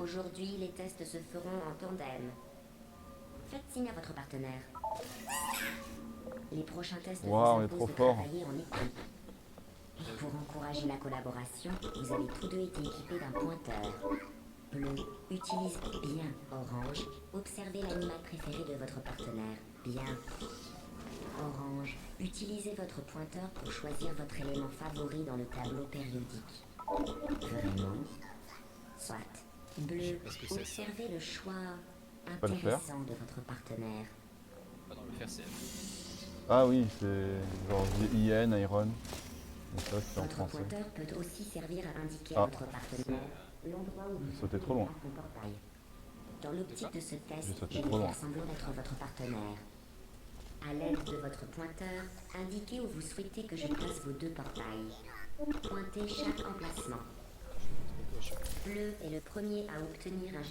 Aujourd'hui, les tests se feront en tandem. Faites signe à votre partenaire. Les prochains tests vous Waouh, on est imposent trop de fort. travailler en équipe. Et pour encourager la collaboration, vous avez tous deux été équipés d'un pointeur. Bleu, utilise bien. Orange, observez l'animal préféré de votre partenaire. Bien. Orange, utilisez votre pointeur pour choisir votre élément favori dans le tableau périodique. Vraiment? Soit. Bleu, pas ce que c'est, ça. observez le choix Pas le faire. intéressant de votre partenaire. Ah non, le fer c'est... Ah oui, c'est genre IN, Iron. Donc ça c'est en Votre français. pointeur peut aussi servir à indiquer Ah. à votre partenaire l'endroit où vous sauté souhaitez trop loin. voir son portail. Dans l'optique de ce test, J'ai sauté je vais trop loin. faire semblant d'être votre partenaire. À l'aide de votre pointeur, indiquez où vous souhaitez que je place vos deux portails. Pointez chaque emplacement. Bleu est le premier à obtenir un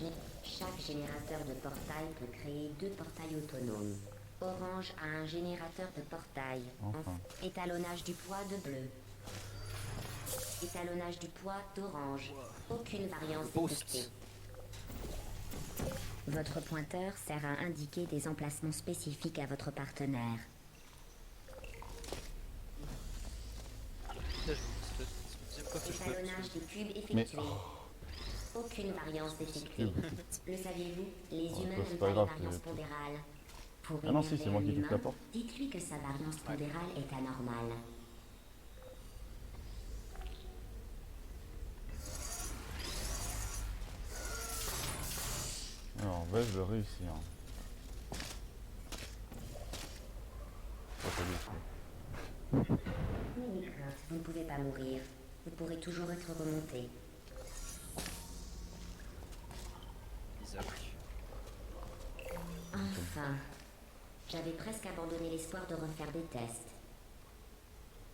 Chaque générateur de portail peut créer deux portails autonomes. Orange a un générateur de portail. Enfin. Étalonnage du poids de bleu. Étalonnage du poids d'orange. Aucune variance détectée. Votre pointeur sert à indiquer des emplacements spécifiques à votre partenaire. Là, je me deuxième fois que je peux... Étalonnage des cubes Mais effectué. Aucune variance détectée. cube. Le saviez-vous, les Oh, humains bah, c'est n'aiment pas pas les grave, variances c'est- pondérales. Pour Ah non, si, énerver c'est moi un qui touche la humain, porte. dites-lui que sa variance pondérale est anormale. Alors, vais-je le réussir? Pas du tout. N'ayez crainte, vous ne pouvez pas mourir. Vous pourrez toujours être remonté. Isaac. Enfin, j'avais presque abandonné l'espoir de refaire des tests.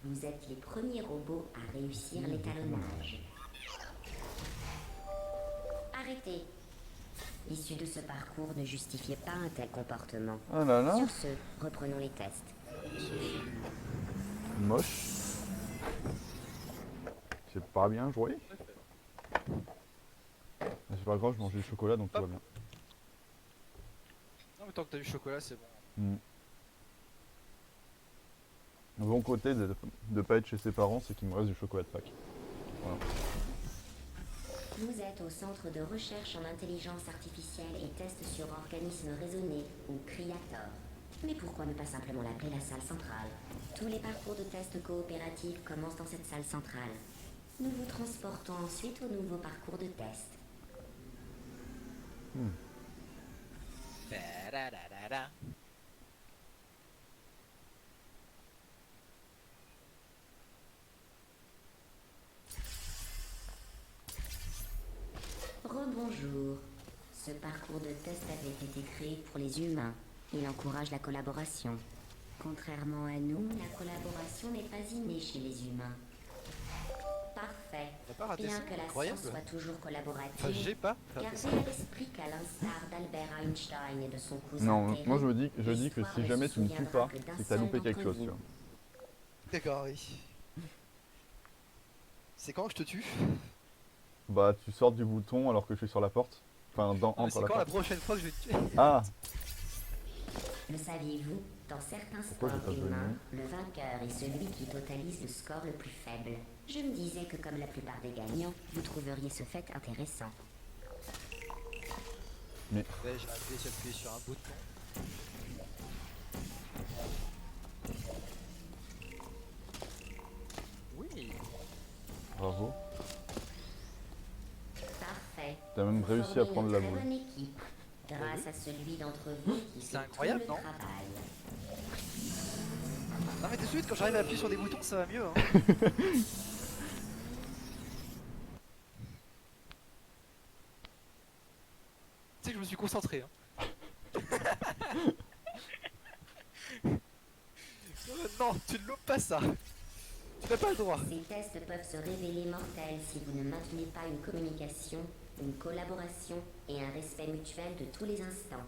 Vous êtes les premiers robots à réussir l'étalonnage. Arrêtez. L'issue de ce parcours ne justifiait pas un tel comportement. Ah là là, Sur ce, reprenons les tests. moche. C'est pas bien joué. Mais c'est pas grave, je mange du chocolat donc tout va bien. Non mais tant que t'as eu chocolat c'est bon. Mm. Le bon côté de pas être chez ses parents, c'est qu'il me reste du chocolat de Pâques. Voilà. Vous êtes au Centre de recherche en intelligence artificielle et tests sur organismes raisonnés, ou CRIATOR. Mais pourquoi ne pas simplement l'appeler la salle centrale? Tous les parcours de tests coopératifs commencent dans cette salle centrale. Nous vous transportons ensuite au nouveau parcours de test. Da-da-da-da-da. Rebonjour. Ce parcours de test avait été créé pour les humains. Il encourage la collaboration. Contrairement à nous, la collaboration n'est pas innée chez les humains. Parfait. T'as pas raté Bien ça? que la Incroyable. science soit toujours Enfin collaborative, j'ai pas raté gardez ça. à l'esprit qu'à l'instar d'Albert Einstein et de son cousin Non, Terry, moi je dis que l'histoire si ne jamais se tu me tues souviendra pas, que d'un c'est que t'as seul loupé quelque d'entre chose, vous. tu vois. D'accord, oui. C'est quand que je te tue? Bah, tu sors du bouton alors que je suis sur la porte. Enfin, Non, mais entre c'est la quand la porte. prochaine fois que je vais te tuer? Ah, Le saviez-vous, dans certains Pourquoi j'ai sports pas joué humains, le le vainqueur est celui qui totalise le score le plus faible. Je me disais que comme la plupart des gagnants, vous trouveriez ce fait intéressant. Ouais, j'ai appuyé sur un bouton. Oui. bravo. Parfait. T'as même Vous réussi à formez prendre une la très boule. bonne équipe, grâce à celui d'entre vous qui C'est fait incroyable, tout le non? travail. Non mais tout de suite quand j'arrive à appuyer sur des boutons ça va mieux hein. Tu sais que je me suis concentré hein. Non, tu ne loupes pas ça. Tu n'as pas le droit. Ces tests peuvent se révéler mortels si vous ne maintenez pas une communication, une collaboration et un respect mutuel de tous les instants.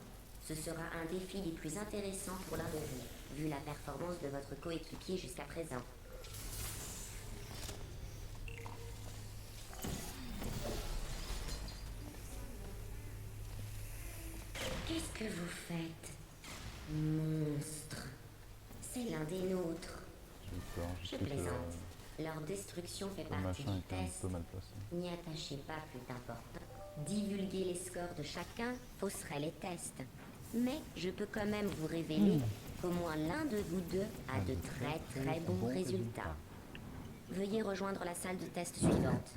Ce sera un défi des plus intéressants pour l'un de vous, vu la performance de votre coéquipier jusqu'à présent. que vous faites, monstre? C'est l'un des nôtres. J'ai eu peur, Je je sais que plaisante. Leur destruction fait le partie machin du était un test. peu mal placé. N'y attachez pas plus d'importance. Divulguer les scores de chacun fausserait les tests. Mais je peux quand même vous révéler qu'au moins l'un de vous deux a de très bons résultats. Veuillez rejoindre la salle de test suivante.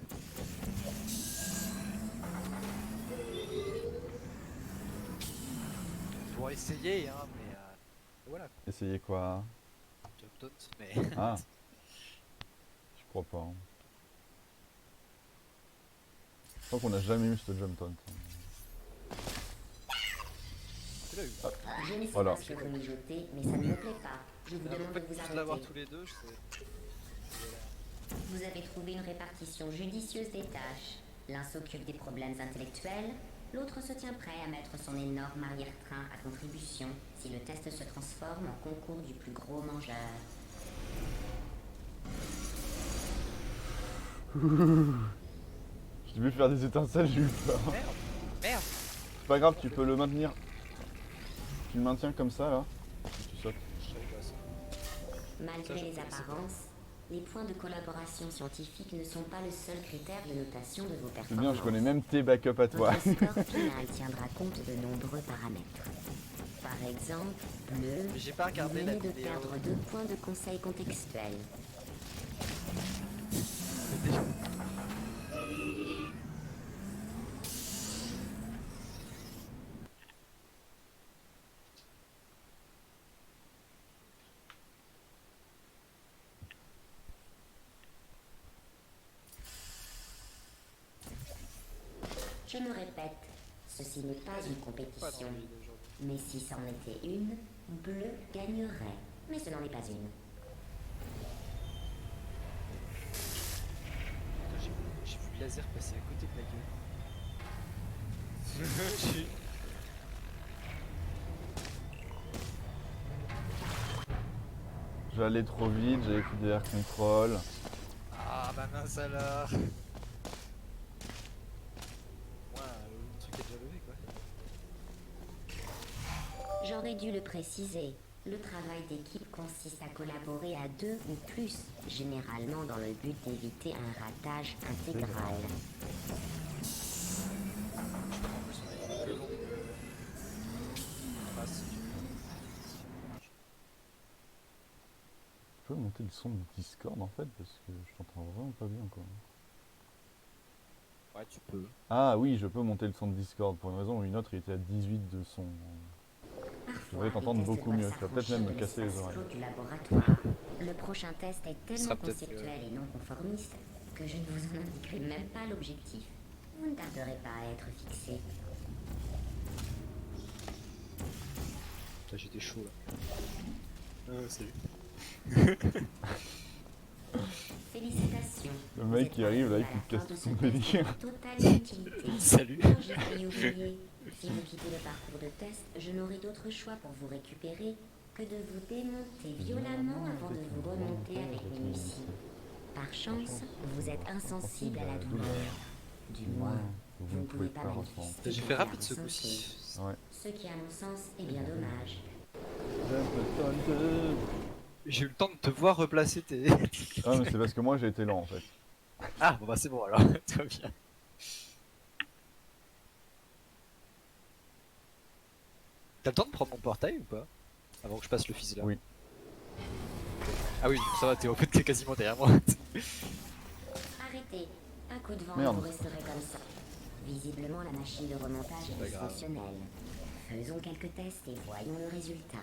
Pour essayer, hein, mais voilà. Essayez quoi? Jump taunt, mais. Ah, je crois pas. Hein. Je crois qu'on n'a jamais eu ce jump taunt. Tu l'as eu. Je ne sais Voilà. pas ce que vous mijotez, mais ça ne me plaît pas. Je vous demande de vous Juste l'avoir arrêter. tous les deux, je sais. Vous avez trouvé une répartition judicieuse des tâches. L'un s'occupe des problèmes intellectuels, l'autre se tient prêt à mettre son énorme arrière-train à contribution si le test se transforme en concours du plus gros mangeur. J'ai vu faire des étincelles, j'ai eu peur. Merde. Merde. C'est pas grave, tu peux le maintenir. Tu le maintiens comme ça là. Et tu sautes. Je savais pas ça. Malgré Ça, je les connaissais pas. apparences, les points de collaboration scientifique ne sont pas le seul critère de notation de vos C'est performances. bien, je connais même tes backups à toi. Votre score final tiendra compte de nombreux paramètres. Par exemple, bleu, Mais j'ai pas vous regardé la venez de vidéo. perdre 2 points de conseil contextuel. Je me répète, ceci n'est pas une Pas dans compétition. le vidéo aujourd'hui. Mais si c'en était une, bleu gagnerait. Mais ce n'en est pas une. Putain, j'ai vu le laser passer à côté de ma gueule. J'ai- J'allais trop vite, j'avais plus d'air control. Ah bah mince alors. Ouais, le truc est déjà levé quoi. J'aurais dû le préciser. Le travail d'équipe consiste à collaborer à 2 ou plus, généralement dans le but d'éviter un ratage intégral. Le long. Ah, si. Tu peux monter le son de Discord en fait parce que je t'entends vraiment pas bien quoi. Ouais, tu peux. Ah oui, je peux monter le son de Discord pour une raison ou une autre, il était à 18 de son. Je devrais t'entendre beaucoup mieux, tu vas peut-être même me casser les oreilles. Du laboratoire. Le prochain test est tellement sera peut-être conceptuel et non conformiste que je ne vous en indiquerai même pas l'objectif. Vous ne tarderez pas à être fixé. Là j'étais chaud là. Salut. Félicitations. Le Vous mec êtes qui arrive là, il arrivé te à la casse fin ton de ce test délire. en totale inutilité. Salut. Non, j'ai failli oublier. Si vous quittez le parcours de test, je n'aurai d'autre choix pour vous récupérer que de vous démonter violemment avant de vous remonter avec minutie. Par chance, vous êtes insensible à la douleur. Du moins, vous ne pouvez pas manifester. J'ai que fait vous la rapide ce ressentez. coup-ci. Ouais. Ce qui, à mon sens, est bien dommage. J'ai eu le temps de te voir replacer tes. Ah mais c'est parce que moi j'ai été lent en fait. Ah bon bah c'est bon alors, tout va bien. T'as le temps de prendre mon portail ou pas? Avant que je passe le fusil là. Oui. Ah oui, ça va, t'es quasiment derrière moi. Arrêtez. Un coup de vent, Merde. vous resterez comme ça. Visiblement, la machine de remontage pas est grave. dysfonctionnelle. Faisons quelques tests et voyons le résultat.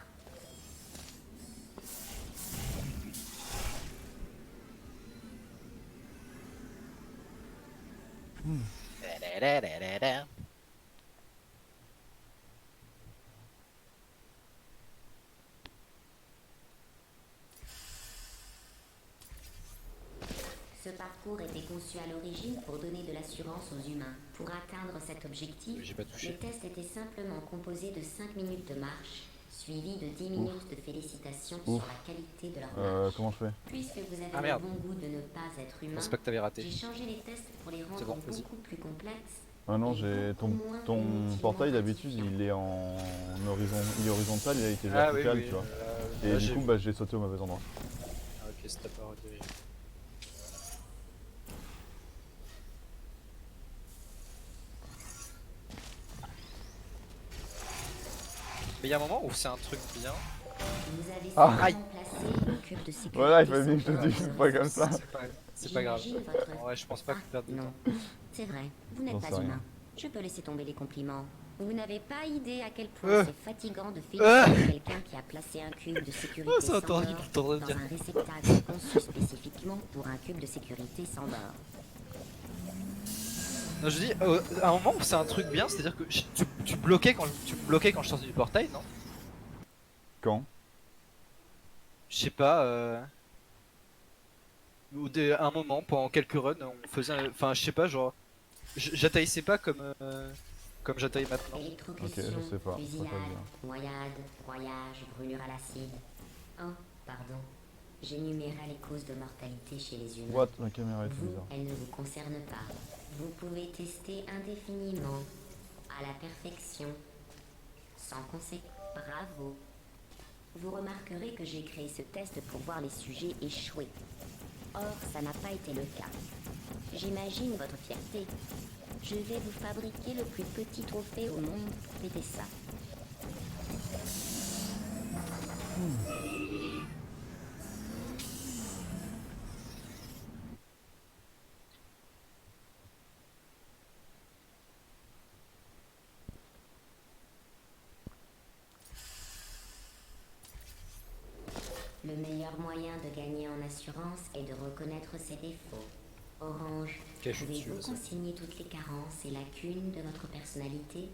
Ce parcours était conçu à l'origine pour donner de l'assurance aux humains. Pour atteindre cet objectif, J'ai pas touché. les tests étaient simplement composés de 5 minutes de marche, suivis de 10 minutes de félicitations Ouf. sur la qualité de leur marche. Comment je fais? Puisque vous avez Ah, le merde. bon goût de ne pas être Je humain, pensais pas que t'avais raté. j'ai changé les tests pour les rendre bon, vas-y. beaucoup plus complexes Ah non, Et j'ai beaucoup moins ton inutilement portail d'habitude gratifiant. il est en il est horizontal, il a été Ah oui, vertical, oui, tu vois. Et là du j'ai coup, vu. bah j'ai sauté au mauvais endroit. Ah, ok, c'est pas redirigé. Mais il y a un moment où c'est un truc bien. Vous avez Ah, Aïe! certainement placé le cube de voilà, il sécurité fallait bien que je te sans dise ordre de pas comme ça. réception. C'est pas grave. J'imagine votre... En vrai, je pense pas Ah, perdre de non. temps. C'est vrai, vous n'êtes J'en pas sais rien. humain. Je peux laisser tomber les compliments. Vous n'avez pas idée à quel point Euh, c'est fatigant de euh, féliciter quelqu'un qui a placé un cube de oh, sécurité ça sans horrible bord d'entendre dans dire. un réceptacle conçu spécifiquement pour un cube de sécurité sans bord. Non, je dis, à un moment où c'est un truc bien, c'est-à-dire que tu bloquais tu me bloquais quand je sortais du portail, non? Quand? Je sais pas, à un moment, pendant quelques runs, on faisait, enfin, je sais pas, genre, j'attaillissais pas comme j'attaille maintenant. Ok, je Électrocution, sais pas, je pourrais fusillade, pas te dire. noyade, broyage, brûlure à l'acide. Oh, pardon. J'énumérais les causes de mortalité chez les humains. What? Ma caméra est tout Vous, bizarre. elle ne vous concerne pas. Vous pouvez tester indéfiniment, à la perfection, sans conséquence. Bravo. Vous remarquerez que j'ai créé ce test pour voir les sujets échouer. Or, ça n'a pas été le cas. J'imagine votre fierté. Je vais vous fabriquer le plus petit trophée au monde pour fêter ça. Le meilleur moyen de gagner en assurance est de reconnaître ses défauts. Orange, Ok, je suis pouvez-vous dessus, ça. consigner toutes les carences et lacunes de votre personnalité?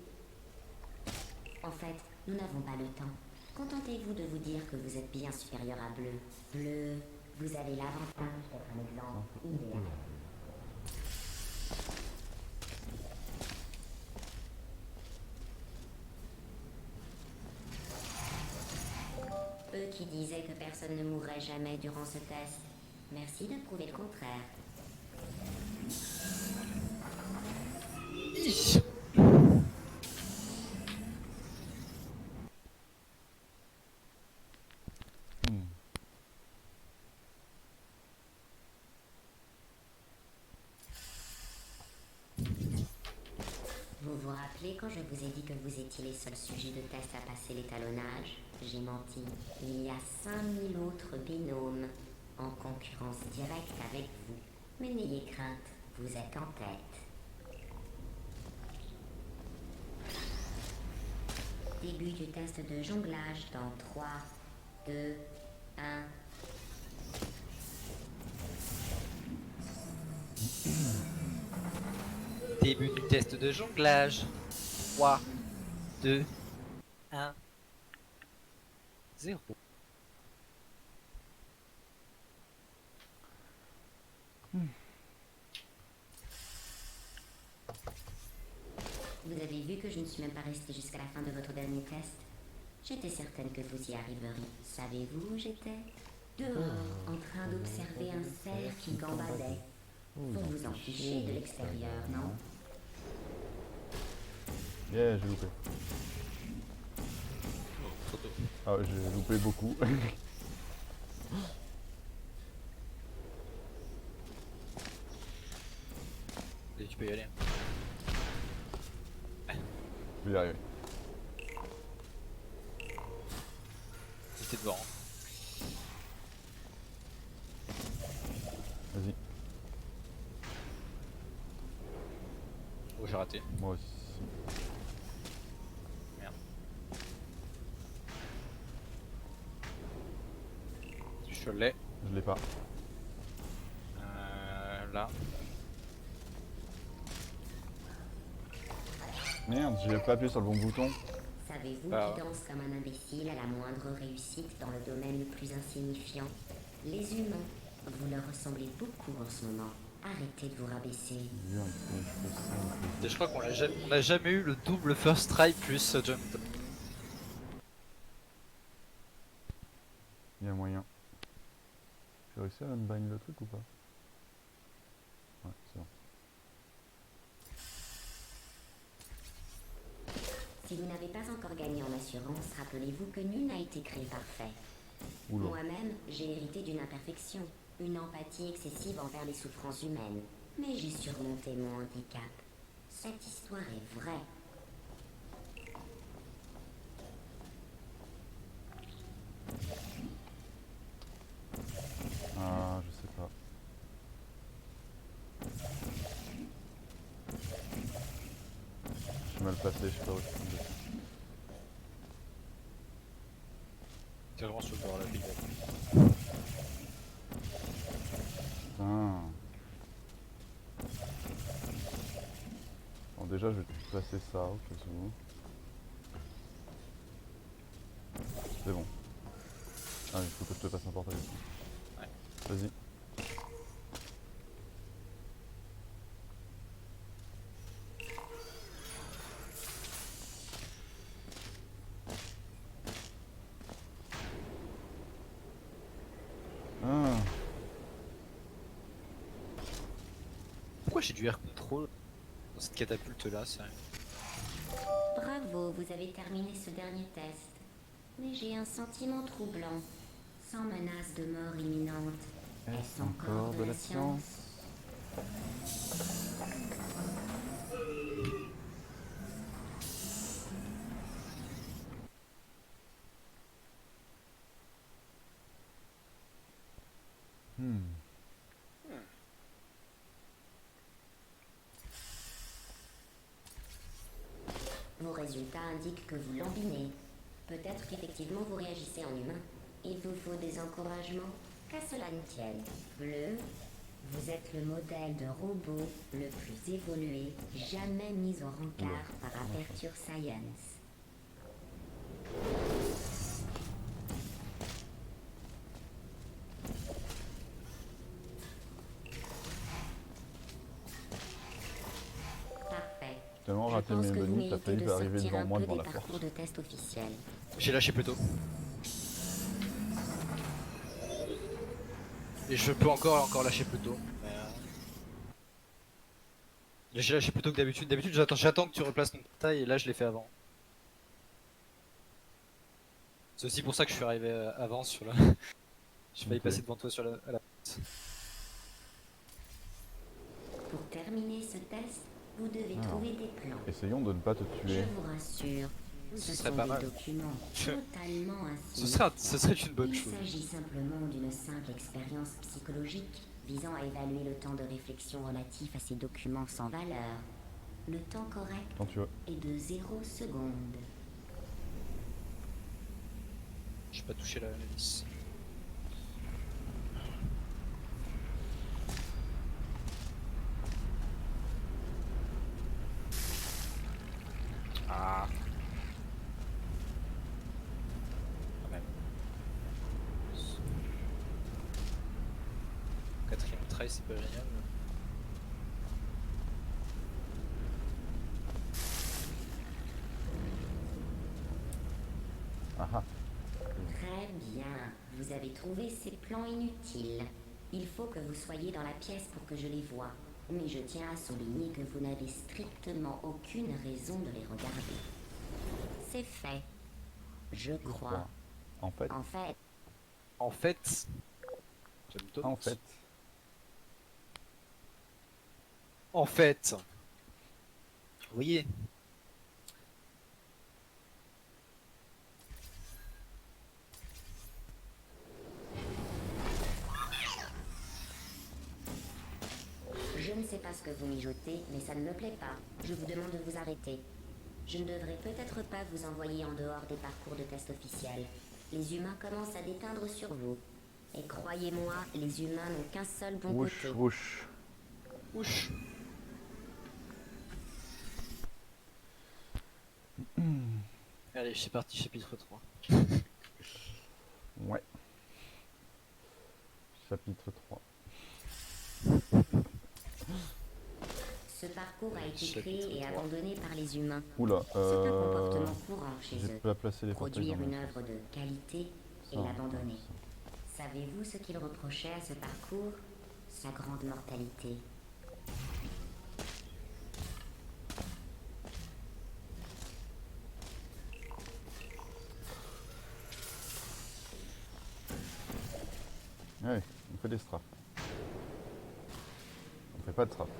En fait, nous n'avons pas le temps. Contentez-vous de vous dire que vous êtes bien supérieur à Bleu. Bleu, vous avez l'avantage d'être un exemple idéal. Eux qui disaient que personne ne mourrait jamais durant ce test. Merci de prouver le contraire. Ih. Hmm. Vous vous rappelez quand je vous ai dit que vous étiez les seuls sujets de test à passer l'étalonnage? J'ai menti. Il y a 5000 autres binômes en concurrence directe avec vous. Mais n'ayez crainte, vous êtes en tête. Début du test de jonglage dans 3, 2, 1. Début du test de jonglage. 3, 2, 1, 0. Vous avez vu que je ne suis même pas restée jusqu'à la fin de votre dernier test? J'étais certaine que vous y arriveriez. Savez-vous où j'étais? Dehors, en train d'observer un cerf qui gambadait. Vous vous en fichez de l'extérieur, non? Yeah, j'ai loupé. Photo. Ah, j'ai loupé beaucoup. Et tu peux y aller. Je vais y arriver. C'était devant. Vas-y, Oh, j'ai raté. moi aussi. Merde. Je l'ai. Je l'ai pas. Là. Merde, j'ai pas appuyé sur le bon bouton. Savez-vous Ah qui ouais. danse comme un imbécile à la moindre réussite dans le domaine le plus insignifiant? Les humains. Vous leur ressemblez beaucoup en ce moment. Arrêtez de vous rabaisser. Bien, je fais ça. Et je crois qu'on a jamais eu le double first try plus jump. Il y a moyen. J'ai réussi à unbind le truc ou pas? Ouais, c'est bon. Si vous n'avez pas encore gagné en assurance, rappelez-vous que nul n'a été créé parfait. Oula. Moi-même, j'ai hérité d'une imperfection, une empathie excessive envers les souffrances humaines. Mais j'ai surmonté mon handicap. Cette histoire est vraie. Ah, je sais pas. Je suis mal placé, je sais pas où je suis tombé. C'est vraiment sur le bord de la ville. Putain. Bon, déjà, je vais placer ça au cas où. C'est bon. Ah, il faut que je te passe un portail ici. Ouais. Vas-y. Ah. Pourquoi j'ai du air control dans cette catapulte là, sérieux? Bravo, vous avez terminé ce dernier test. Mais j'ai un sentiment troublant. Sans menace de mort imminente. Est-ce encore de la science? Hmm. Vos résultats indiquent que vous lambinez. Peut-être qu'effectivement vous réagissez en humain. Il vous faut des encouragements. Qu'à cela ne tienne. Bleu, vous êtes le modèle de robot le plus évolué jamais mis au rencard par Aperture Science. Parfait. Tellement Je raté pense mes que vous menus, t'as méritez failli de arriver sortir devant un moi peu devant des la porte. parcours de test officiels. J'ai lâché plus tôt. Et je peux encore lâcher plus tôt. Mais, j'ai lâché plus tôt que d'habitude. D'habitude j'attends que tu replaces ton portail et là je l'ai fait avant. C'est aussi pour ça que je suis arrivé avant sur la... Je failli Ok. passer devant toi sur la... à la... Pour terminer ce test, vous devez Ah. trouver des plans. Essayons de ne pas te Je tuer. vous rassure, ce serait sont pas des mal. documents totalement Ce infinis. serait une bonne Il chose. s'agit simplement d'une simple expérience psychologique visant à évaluer le temps de réflexion relatif à ces documents sans valeur. Le temps correct Quand tu veux. est de 0 secondes. J'ai pas touché la vis. Ah. Quand même. Quatrième try, c'est pas génial. Ah ah. Très bien, vous avez trouvé ces plans inutiles. Il faut que vous soyez dans la pièce pour que je les voie. Mais je tiens à souligner que vous n'avez strictement aucune raison de les regarder. C'est fait. Je crois. En fait. En fait, En fait... je me doute. En fait. En fait... Vous voyez. je ne sais pas ce que vous mijotez, mais ça ne me plaît pas. Je vous demande de vous arrêter. Je ne devrais peut-être pas vous envoyer en dehors des parcours de test officiels. Les humains commencent à déteindre sur vous. Et croyez-moi, les humains n'ont qu'un seul bon Wouch, côté. wouch. Ouch. Allez, c'est parti, chapitre 3. Ouais. Chapitre 3. Ce parcours a été Chapitre créé et 3. abandonné par les humains. Oula, C'est un comportement courant chez j'ai eux. pas placé les portails Produire dans une ma œuvre de qualité et Ça, l'abandonner. ça. Savez-vous ce qu'il reprochait à ce parcours? Sa grande mortalité. Ouais, on fait des straps. On fait pas de straps.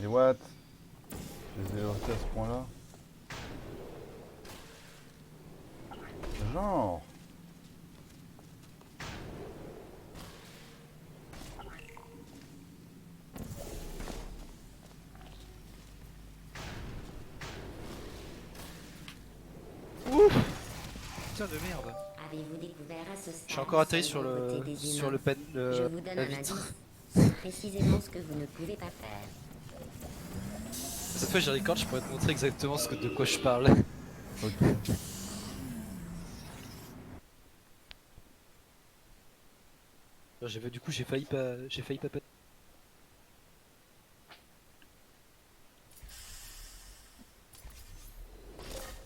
Et what? Je les ai heurtés à ce point-là. Genre. Ouf. Putain de merde. Avez-vous découvert à ce stade Je suis encore atterri seul sur du le côté des sur humains? le pan Je vous donne la un vitre. indice. C'est précisément ce que vous ne pouvez pas faire. Cette fois j'ai record, je pourrais te montrer exactement de quoi je parle. Ok. Du coup j'ai failli pas.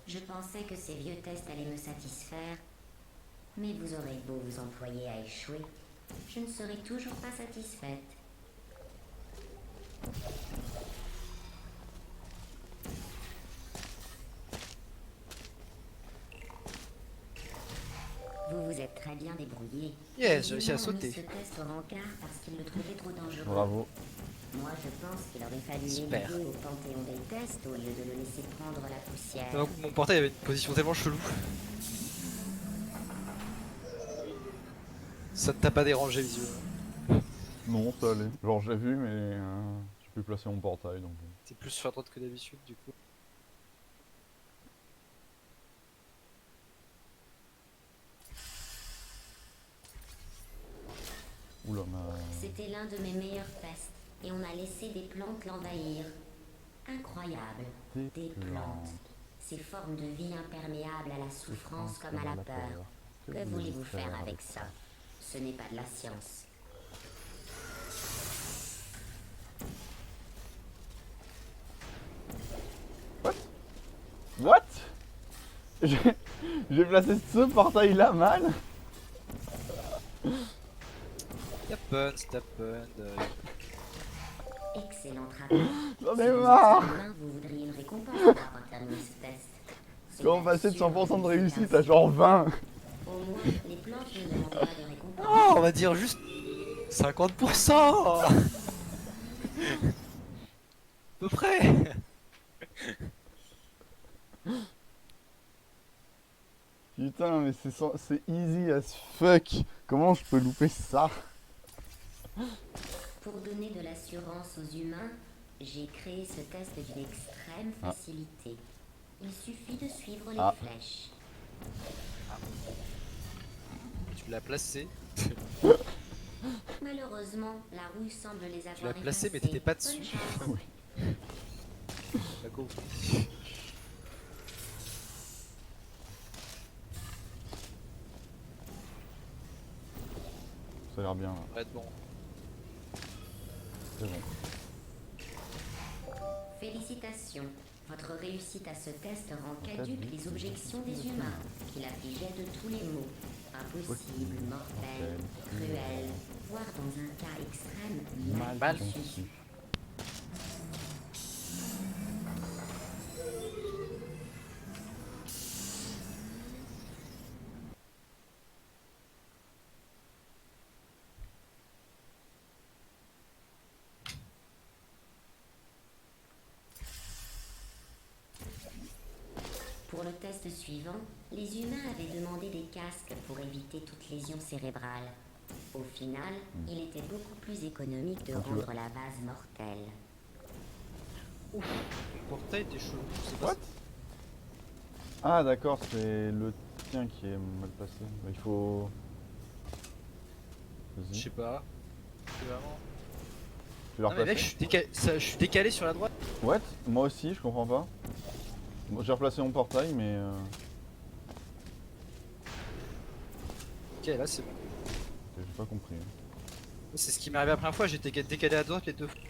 Je pensais que ces vieux tests allaient me satisfaire, mais vous aurez beau vous employer à échouer, je ne serai toujours pas satisfaite. Vous vous êtes très bien débrouillé. Yes, Les j'ai réussi à humains ont mis sauter. ce test au rencard parce qu'ils le trouvaient trop dangereux. Bravo. Moi, je pense qu'il aurait fallu Super. l'élever au panthéon des tests au lieu de le laisser prendre la poussière. Donc, mon portail avait une position tellement chelou. Ça ne t'a pas dérangé visuellement. Non, ça allait. Genre j'ai vu, mais j'ai pu placer mon portail donc. T'es plus sur la droite que d'habitude du coup. Oula, C'était l'un de mes meilleurs tests, et on a laissé des plantes l'envahir. Incroyable. Des plantes. Ces formes de vie imperméables à la souffrance comme à la peur. Que voulez-vous faire avec ça? Ce n'est pas de la science. What? J'ai placé ce portail là mal. Stapun. Excellent travail. J'en Si ai vous marre. étiez humain, vous voudriez une récompense pour avoir terminé ce test. C'est Comment passer de absurde 100% de penser réussite ainsi. à genre 20? Au moins, les plantes ne demandent pas de récompense. Oh, on va dire juste 50%. À peu près. Putain, mais c'est easy as fuck. Comment je peux louper ça? Pour donner de l'assurance aux humains, j'ai créé ce test d'une extrême facilité. Il suffit de suivre les Ah. flèches. Tu l'as placé. Malheureusement, la rouille semble les avoir Tu l'as placé, mais effacés. t'étais pas Bonne dessus. chance. T'as compris. Ça a l'air bien là. Ça va être bon. C'est bon. Félicitations. Votre réussite à ce test rend caduques les objections des humains, qui l'affligeaient de tous les maux. Impossible, mortel, cruel, voire dans un cas extrême, mal conçu. Pour le test suivant, les humains avaient demandé des casques pour éviter toute lésion cérébrale. Au final, il était beaucoup plus économique de rendre la vase mortelle. Ouf, le portail était chelou. C'est pas What? Ah d'accord, c'est le tien qui est mal passé. Bah, il faut... Je Vas-y. sais pas. C'est vraiment. Tu l'as Non mais mec, replacé? je suis décalé sur la droite. What? Moi aussi, je comprends pas. Moi, j'ai replacé mon portail, mais... Ok, là c'est bon. J'ai pas compris. C'est ce qui m'est arrivé la première fois, j'étais décalé à droite les deux fois.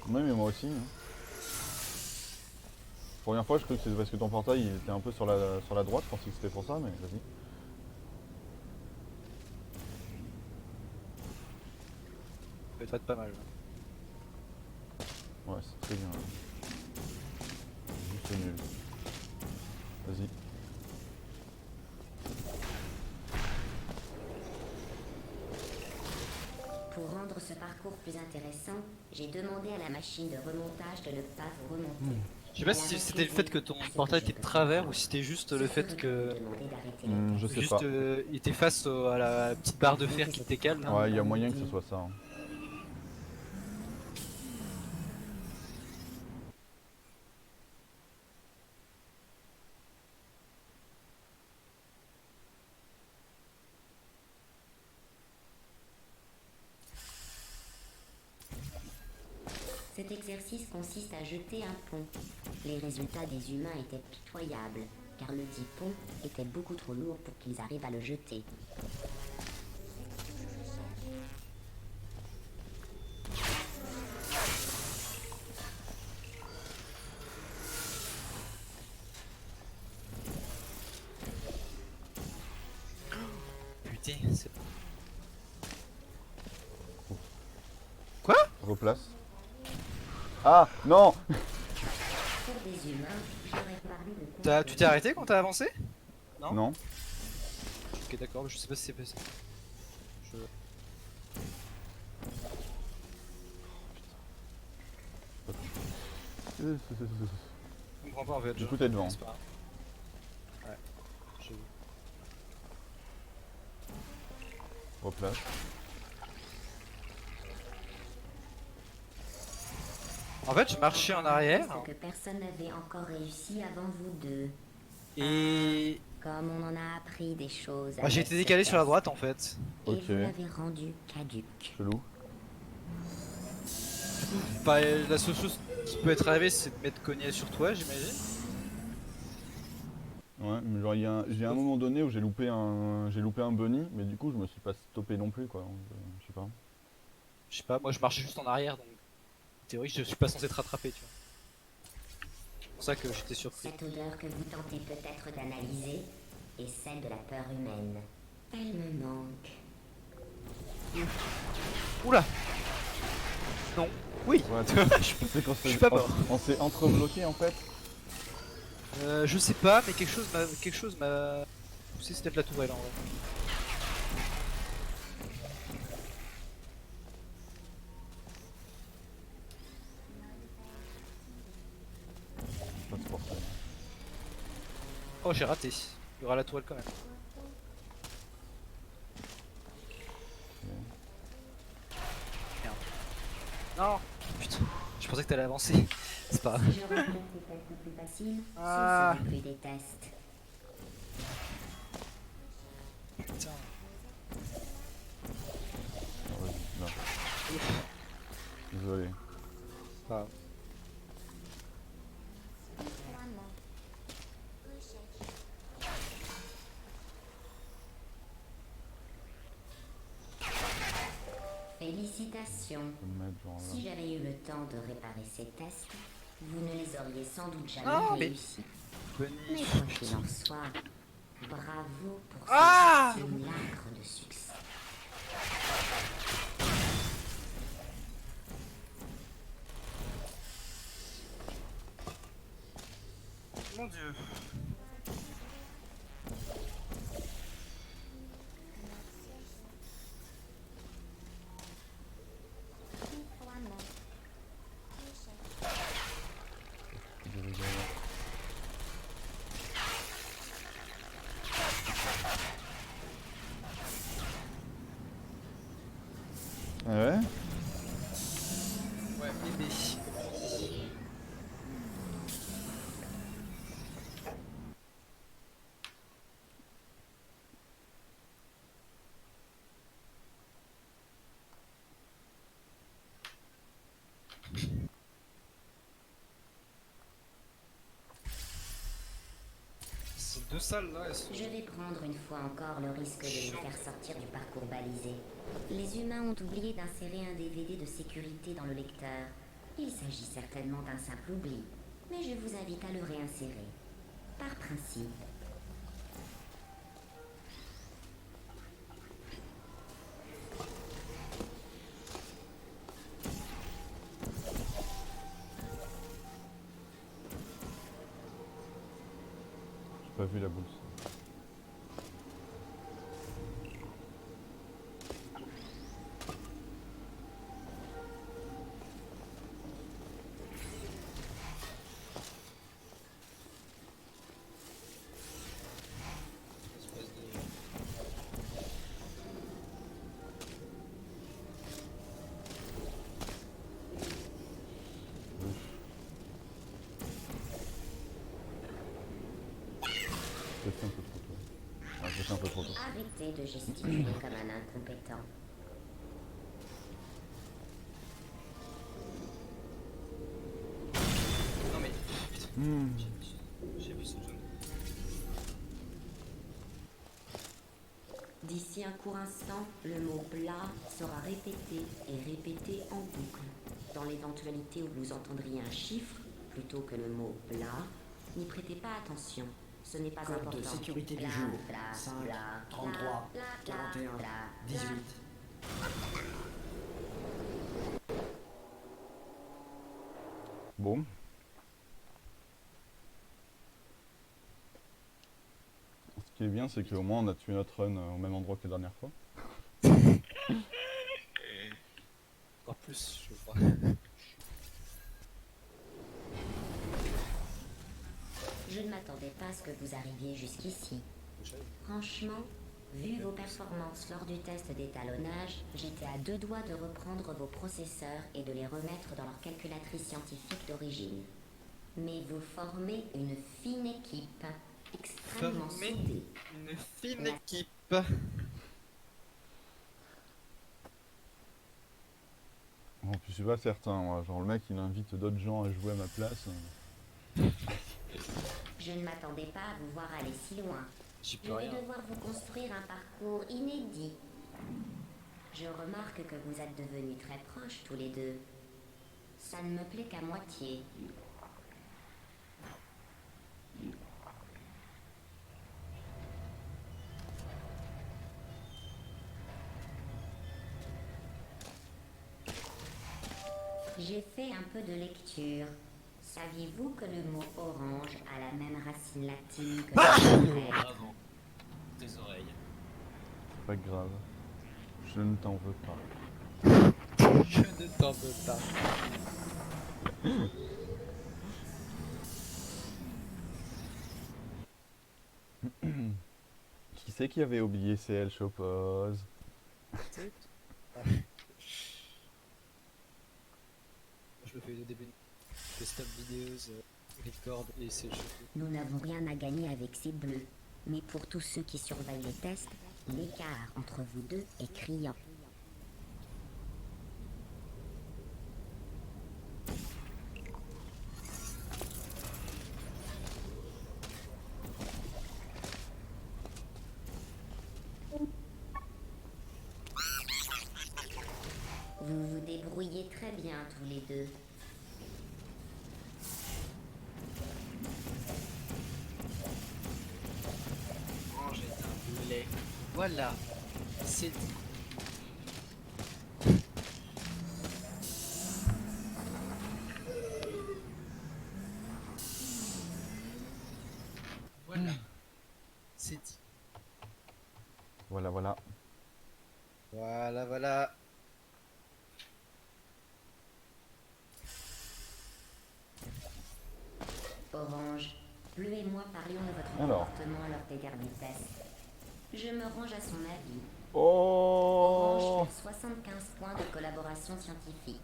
Oui, mais moi aussi. Hein. Première fois, je croyais que c'était parce que ton portail il était un peu sur la droite, je pensais que c'était pour ça, mais vas-y. Ça peut être pas mal. Ouais, c'est très bien. Juste nul. Vas-y. rendre ce parcours plus intéressant, j'ai demandé à la machine de remontage de ne pas vous remonter. Je sais pas si c'était le fait que ton portail était de travers ou si c'était juste le fait que. Je sais Juste pas. il était face à la petite barre de fer qui te décale là. Ouais, il y a moyen que ce soit ça. Hein. Cet exercice consiste à jeter un pont. Les résultats des humains étaient pitoyables, car le dit pont était beaucoup trop lourd pour qu'ils arrivent à le jeter. Putain, c'est. Replace. Ah non. Pour des humains, j'aurais parlé de... Tu t'es arrêté quand t'as avancé? Non. Non. Ok, d'accord, je sais pas si c'est passé. Je... Je comprends pas en fait. Du coup, t'es devant. C'est pas grave. Ouais, j'ai vu. Replace. En fait, je marchais en arrière Ce que personne n'avait encore réussi avant vous deux. et. Comme on en a appris des choses. Ah, j'ai été décalé sur la droite en fait. Et Ok. vous l'avez rendu caduque. Chelou. Enfin, la seule chose qui peut être arrivée, c'est de m'être cogné sur toi, j'imagine. Ouais, mais genre j'ai un moment donné où j'ai loupé un bunny, mais du coup je me suis pas stoppé non plus quoi. Donc, je sais pas. Je sais pas, moi je marchais juste en arrière donc. En théorie, je suis pas censé te rattraper, tu vois. C'est pour ça que j'étais surpris. Cette odeur que vous tentez peut-être d'analyser est celle de la peur humaine. Elle me manque. Oula. Non. Oui. Ouais, c'est quand Je suis pas mort. on s'est entrebloqué en fait. Je sais pas, mais quelque chose m'a poussé, c'est peut-être la tourelle en vrai. Pas de sport, ça. Oh, j'ai raté. Il y aura la tourelle quand même. Merde. Non. Putain. Je pensais que t'allais avancer. C'est pas grave. Si je rencontre quelqu'un plus facile, Ah. ce sera plus des tests. Putain. Ah, vas-y, là. Désolé. Pas grave. Félicitations. Je vais me mettre genre Si là. j'avais eu le temps de réparer ces tests, vous ne les auriez sans doute jamais Non, mais- réussi. Bunny. Mais quoi qu'il en soit, bravo pour Ah ce simulacre de succès. Mon dieu. Désolé. Ah ouais. Ouais, bébé. Ces deux salles là, elles sont. Je vais prendre une fois encore le risque de les faire sortir du parcours balisé. Les humains ont oublié d'insérer un DVD de sécurité dans le lecteur. Il s'agit certainement d'un simple oubli, mais je vous invite à le réinsérer. Par principe. J'ai pas vu la boule. Arrêtez de gesticuler comme un incompétent. Non mais. Hmm. J'ai vu ce jaune. D'ici un court instant, le mot plat sera répété et répété en boucle. Dans l'éventualité où vous entendriez un chiffre plutôt que le mot plat, n'y prêtez pas attention. Ce n'est pas Code important. de sécurité Plat, du jour. plat, 5, plat, 33, plat, plat, 41, plat, 18. Bon. Ce qui est bien, c'est qu'au moins on a tué notre run au même endroit que la dernière fois. Encore plus, je crois. Je ne m'attendais pas à ce que vous arriviez jusqu'ici. Franchement, vu vos performances lors du test d'étalonnage, j'étais à 2 doigts de reprendre vos processeurs et de les remettre dans leur calculatrice scientifique d'origine. Mais vous formez une fine équipe, extrêmement Formez soudée. Une fine équipe. En plus, je suis pas certain, moi. Genre, le mec, il invite d'autres gens à jouer à ma place. Je ne m'attendais pas à vous voir aller si loin. J'y Je peux vais rien. devoir vous construire un parcours inédit. Je remarque que vous êtes devenus très proches tous les deux. Ça ne me plaît qu'à moitié. J'ai fait un peu de lecture. Saviez-vous que le mot orange a la même racine latine que le mot vert? Bravo. Tes oreilles. Pas grave. Je ne t'en veux pas. Je ne t'en veux pas. Qui c'est qui avait oublié CL Chopose? Je le fais au début des stop vidéos, record et c'est jeu. Nous n'avons rien à gagner avec ces bleus. Mais pour tous ceux qui surveillent les tests, l'écart entre vous deux est criant. Vous vous débrouillez très bien tous les deux. Orange est un boulet. Voilà. C'est dit. Voilà. C'est dit. Voilà, voilà. Voilà, voilà. Orange, Bleu et moi parlions de votre Alors. comportement lors des derniers tests. Je me range à son avis. Orange Oh! fait 75 points de collaboration scientifique.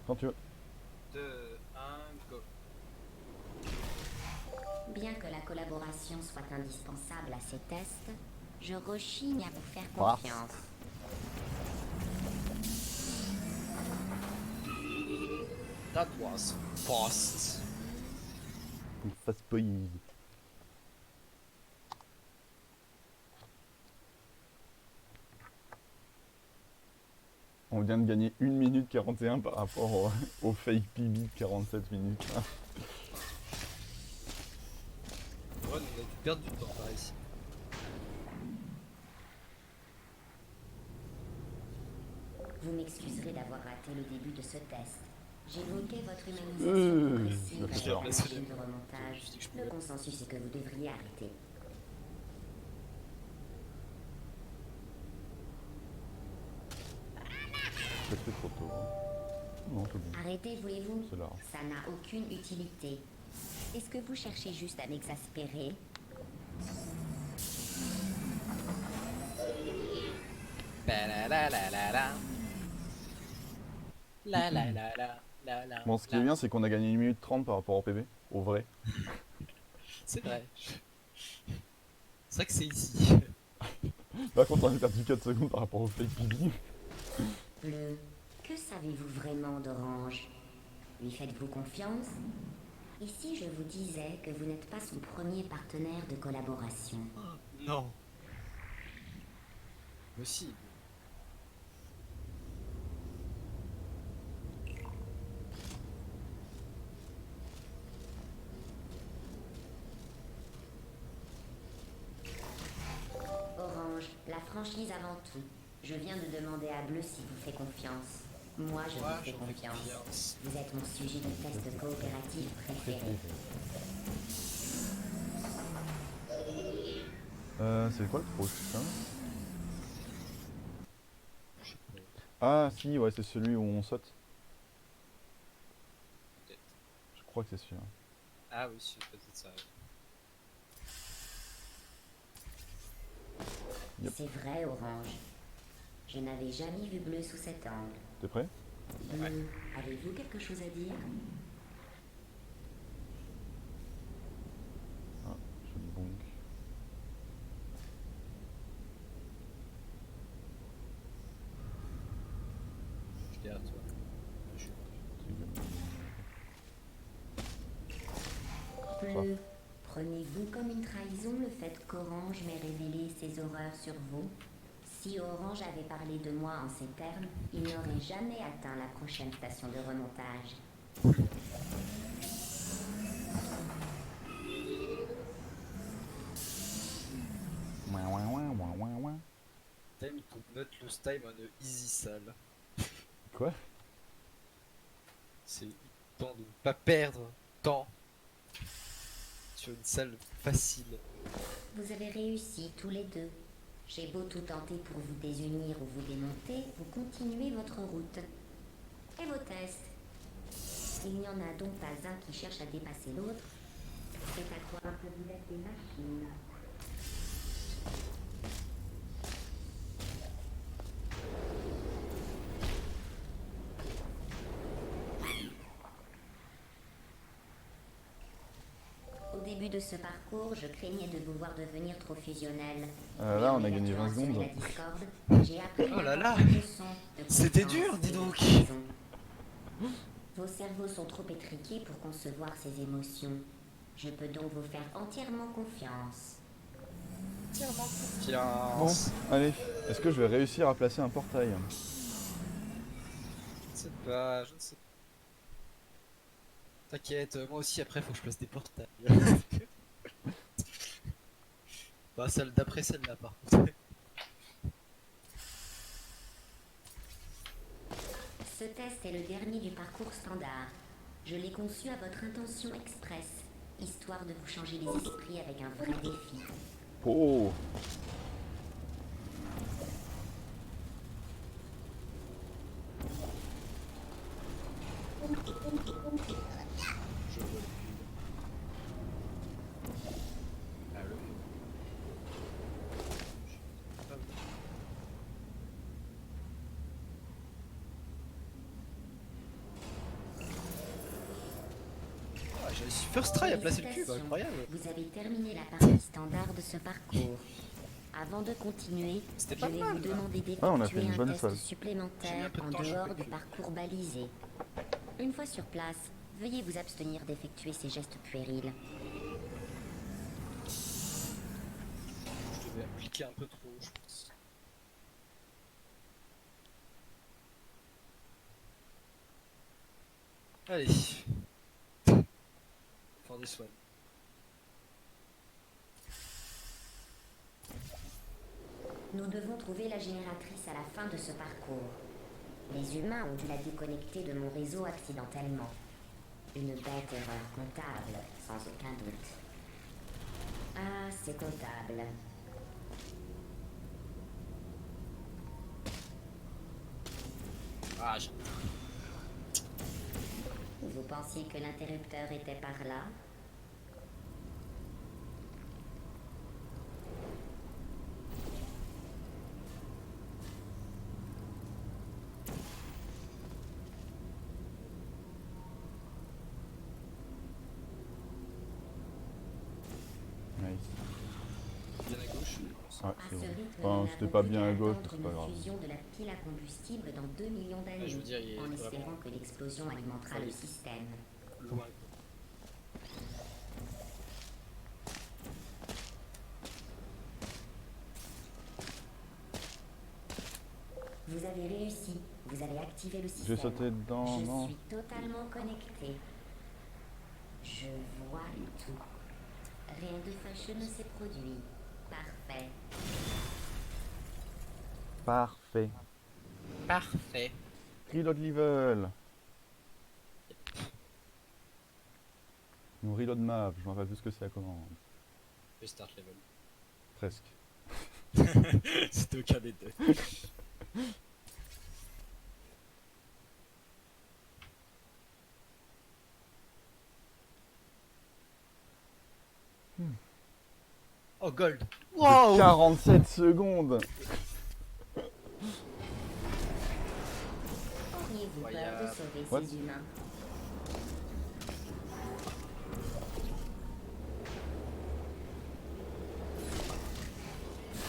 Quand tu veux. 2, 1, go. Bien que la collaboration soit indispensable à ces tests, je rechigne à vous faire Passe. confiance. That was fast. Fast boys. On vient de gagner 1 minute 41 par rapport au fake PB de 47 minutes. Ouais, on a dû perdre du temps par ici. Vous m'excuserez d'avoir raté le début de ce test. J'ai noté votre humanisation progressive avec d'accord. la machine de remontage. Le consensus est que vous devriez arrêter. C'est fait trop tôt. Non, c'est bon. Arrêtez, voulez-vous? C'est large. Ça n'a aucune utilité. Est-ce que vous cherchez juste à m'exaspérer? La la la la la. La la la la la la. Bon, ce qui est bien, c'est qu'on a gagné 1 minute 30 par rapport au PB. Au vrai. C'est vrai. C'est vrai que c'est ici. Par contre, on a perdu 4 secondes par rapport au fake PD. Bleu, que savez-vous vraiment d'Orange? Lui faites-vous confiance? Et si je vous disais que vous n'êtes pas son premier partenaire de collaboration? Non. Possible. Orange, la franchise avant tout. Je viens de demander à Bleu s'il vous fait confiance. Moi, je Moi, vous fais je fais confiance. confiance. Vous êtes mon sujet de test coopératif préféré. C'est quoi le prochain? Je sais pas. Ah si, ouais, c'est celui où on saute. Peut-être. Je crois que c'est celui-là. Ah oui, c'est peut-être ça. Yep. C'est vrai, Orange. Je n'avais jamais vu Bleu sous cet angle. T'es prêt? Bleu, avez-vous quelque chose à dire? Ah, je le bonk. Je suis derrière toi. Je suis Bleu, prenez-vous comme une trahison le fait qu'Orange m'ait révélé ses horreurs sur vous? Si Orange avait parlé de moi en ces termes, il n'aurait jamais atteint la prochaine station de remontage. Time to not lose time on a easy salle. Quoi? C'est temps de ne pas perdre temps sur une salle facile. Vous avez réussi tous les deux. J'ai beau tout tenter pour vous désunir ou vous démonter, vous continuez votre route. Et vos tests? Il n'y en a donc pas un qui cherche à dépasser l'autre. C'est à croire que vous êtes des machines. Au début de ce parcours, je craignais de vous voir devenir trop fusionnel. Là, on a gagné 20 secondes. J'ai appris Oh là là, une leçon de c'était confiance dur, dis et de donc. trahison. Vos cerveaux sont trop étriqués pour concevoir ces émotions. Je peux donc vous faire entièrement confiance. Bon, allez. Est-ce que je vais réussir à placer un portail? Je ne sais pas, je ne sais pas. T'inquiète, moi aussi après faut que je place des portails. Bah celle d'après celle-là par contre. Ce test est le dernier du parcours standard. Je l'ai conçu à votre intention express, histoire de vous changer les esprits avec un vrai défi. Oh! Je vois le cul. Allô? Ah, oui. Ah, j'ai réussi first try à placer le cube, Félicitations. incroyable. Vous avez terminé la partie standard de ce parcours. Avant de continuer, C'était je pas vais mal, vous là. demander Ah, on a fait d'effectuer une un bonne test salle. J'ai mis supplémentaire un peu de en temps à choper dehors le du cube. parcours balisé. Une fois sur place, veuillez vous abstenir d'effectuer ces gestes puérils. Je devais appliquer un peu trop, je pense. Allez. For this one. Nous devons trouver la génératrice à la fin de ce parcours. Les humains ont dû la déconnecter de mon réseau accidentellement. Une bête erreur comptable, sans aucun doute. Ah, c'est comptable. Ah, Vous pensiez que l'interrupteur était par là? Nice. bien Ouais, À c'est ce vrai. rythme, Enfin, nous c'était n'avons pas plus bien qu'à à gauche, mais attendre c'est pas une grave. fusion de la pile à combustible dans 2 millions d'années, Ouais, je veux dire, il est en vraiment espérant que l'explosion alimentera le système. loin. Quoi. Vous avez réussi. Vous avez activé le J'ai système. sauté dedans, Je non. suis totalement connecté. Je vois tout. Rien de fâcheux ne s'est produit. Parfait. Parfait. Parfait. Reload level. Ou reload map, je m'en rappelle plus ce que c'est à commande. Restart level. Presque. C'était aucun des deux. Oh, gold. Wow. 47 secondes. Auriez-vous peur de Incroyable. sauver What? ces humains?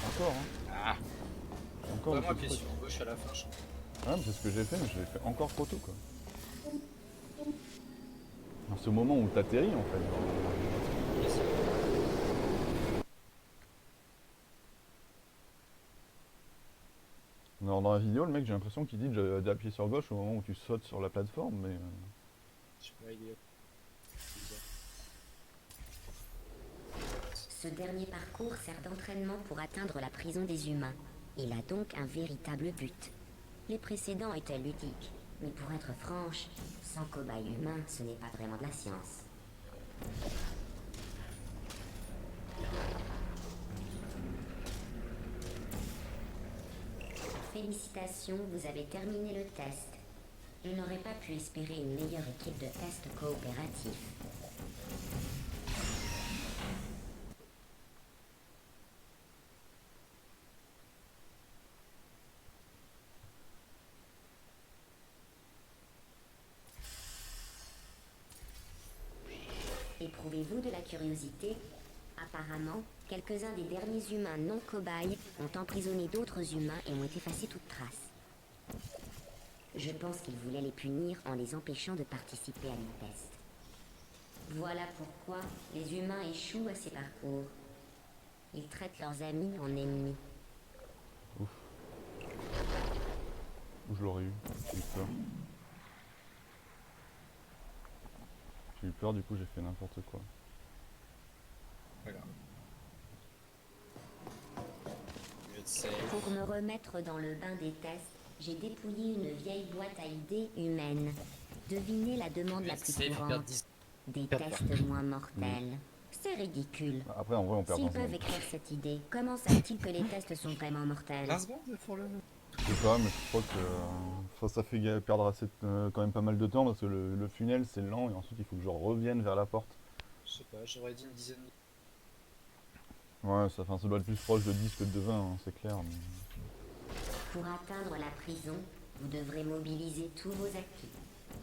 Encore, hein. Ah. Encore Vraiment le appuyer truc. sur gauche à la fin. Je... Ouais, mais c'est ce que j'ai fait, mais je l'ai fait encore trop tôt, quoi. En ce moment où t'atterris, en fait. Alors, dans la vidéo, le mec, j'ai l'impression qu'il dit d'appuyer sur gauche au moment où tu sautes sur la plateforme, mais... Je suis pas idiot. Ce dernier parcours sert d'entraînement pour atteindre la prison des humains. Il a donc un véritable but. Les précédents étaient ludiques, mais pour être franche, sans cobaye humain, ce n'est pas vraiment de la science. Félicitations, vous avez terminé le test. Je n'aurais pas pu espérer une meilleure équipe de test coopératif. Éprouvez-vous de la curiosité? Apparemment, quelques-uns des derniers humains non cobayes ont emprisonné d'autres humains et ont effacé toute trace. Je pense qu'ils voulaient les punir en les empêchant de participer à des tests. Voilà pourquoi les humains échouent à ces parcours. Ils traitent leurs amis en ennemis. Ouf. Où je l'aurais eu. J'ai eu peur. J'ai eu peur, du coup, j'ai fait n'importe quoi. Voilà. Mieux de save. Pour me remettre dans le bain des tests, j'ai dépouillé une vieille boîte à idées humaine. Devinez la demande la Mieux de plus save, perdre courante. 10. Des Perdre tests moins mortels. C'est ridicule. Après, en vrai, on perd S'ils 20 peuvent secondes. écrire cette idée, comment savent-ils que les tests sont vraiment mortels? 20 secondes pour le. Je sais pas, mais je crois que enfin, ça fait perdre assez, quand même pas mal de temps parce que le funnel c'est lent et ensuite il faut que je revienne vers la porte. Je sais pas, j'aurais dit une dizaine de. Ouais, ça, enfin, ça doit être plus proche de 10 que de 20, hein, c'est clair. Mais... Pour atteindre la prison, vous devrez mobiliser tous vos acquis.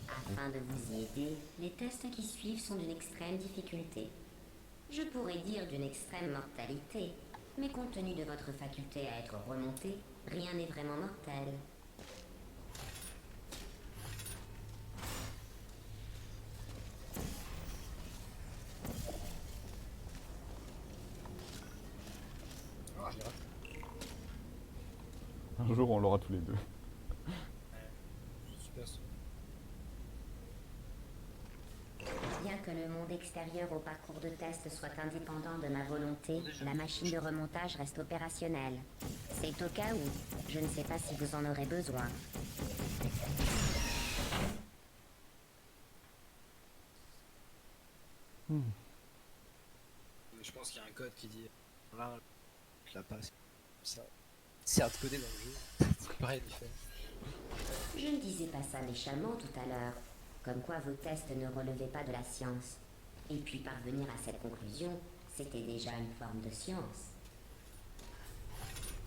Afin de vous y aider, les tests qui suivent sont d'une extrême difficulté. Je pourrais dire d'une extrême mortalité, mais compte tenu de votre faculté à être remonté, rien n'est vraiment mortel. Ah, je l'ai raté. Un jour on l'aura tous les deux. Super. Bien que le monde extérieur au parcours de test soit indépendant de ma volonté, la machine de remontage reste opérationnelle. C'est au cas où. Je ne sais pas si vous en aurez besoin. Je pense qu'il y a un code qui dit. Là, je la passe. Ça. C'est hardcodé dans le jeu. C'est pareil, il fait. Je ne disais pas ça méchamment tout à l'heure, comme quoi vos tests ne relevaient pas de la science. Et puis parvenir à cette conclusion, c'était déjà une forme de science.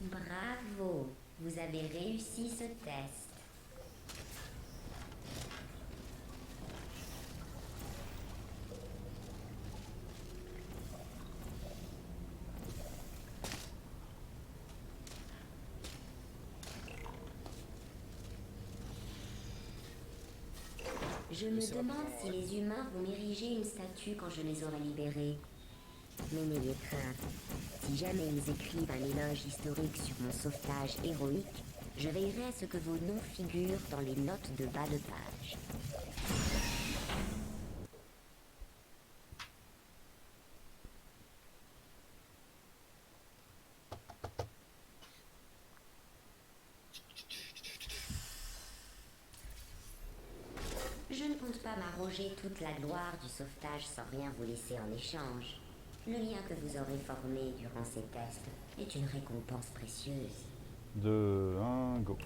Bravo, vous avez réussi ce test. Je me demande si les humains vont m'ériger une statue quand je les aurai libérés. Mais n'ayez crainte. Si jamais ils écrivent un éloge historique sur mon sauvetage héroïque, je veillerai à ce que vos noms figurent dans les notes de bas de page. Je ne compte pas m'arroger toute la gloire du sauvetage sans rien vous laisser en échange. Le lien que vous aurez formé durant ces tests est une récompense précieuse. 2, 1, go.